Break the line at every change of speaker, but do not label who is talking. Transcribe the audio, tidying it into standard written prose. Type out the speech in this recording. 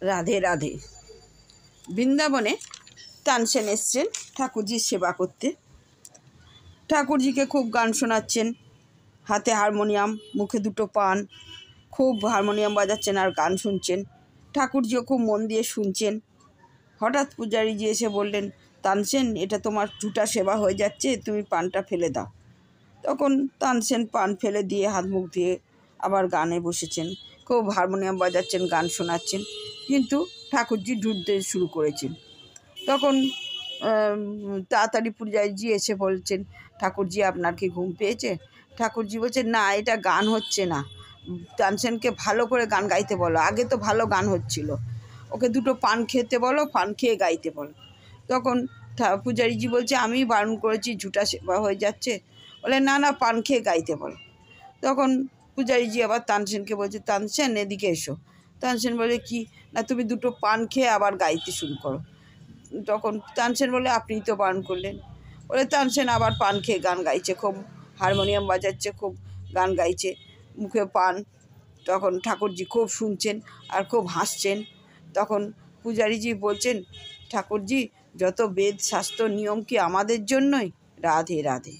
রাধে রাধে। বৃন্দাবনে তানসেন এসছেন ঠাকুরজির সেবা করতে। ঠাকুরজিকে খুব গান শোনাচ্ছেন, হাতে হারমোনিয়াম, মুখে দুটো পান, খুব হারমোনিয়াম বাজাচ্ছেন আর গান শুনছেন। ঠাকুরজিও খুব মন দিয়ে শুনছেন। হঠাৎ পূজারীজি এসে বললেন, তানসেন, এটা তোমার ঝুটা সেবা হয়ে যাচ্ছে, তুমি পানটা ফেলে দাও। তখন তানসেন পান ফেলে দিয়ে হাত মুখ দিয়ে আবার গানে বসেছেন, খুব হারমোনিয়াম বাজাচ্ছেন, গান শোনাচ্ছেন, কিন্তু ঠাকুরজি ঢুকতে শুরু করেছেন। তখন তাড়াতাড়ি পূজারীজি এসে বলছেন, ঠাকুরজি আপনার কি ঘুম পেয়েছে? ঠাকুরজি বলছেন, না, এটা গান হচ্ছে না, তানসেনকে ভালো করে গান গাইতে বলো, আগে তো ভালো গান হচ্ছিল, ওকে দুটো পান খেতে বলো, পান খেয়ে গাইতে বলো। তখন পূজারীজি বলছে, আমি বারণ করেছি, ঝুটা সেবা হয়ে যাচ্ছে। বলে, না না, পান খেয়ে গাইতে বলো। তখন পূজারীজি আবার তানসেনকে বলছে, তানসেন এদিকে এসো। তানসেন বলে, কি? না, তুমি দুটো পান খেয়ে আবার গাইতে শুরু করো। তখন তানসেন বলে, আপনিই তো বারণ করলেন। বলে তানসেন আবার পান খেয়ে গান গাইছে, খুব হারমোনিয়াম বাজাচ্ছে, খুব গান গাইছে, মুখে পান। তখন ঠাকুরজি খুব শুনছেন আর খুব হাসছেন। তখন পূজারীজি বলছেন, ঠাকুরজি, যত বেদ শাস্ত্র নিয়ম কি আমাদের জন্যই? রাধে রাধে।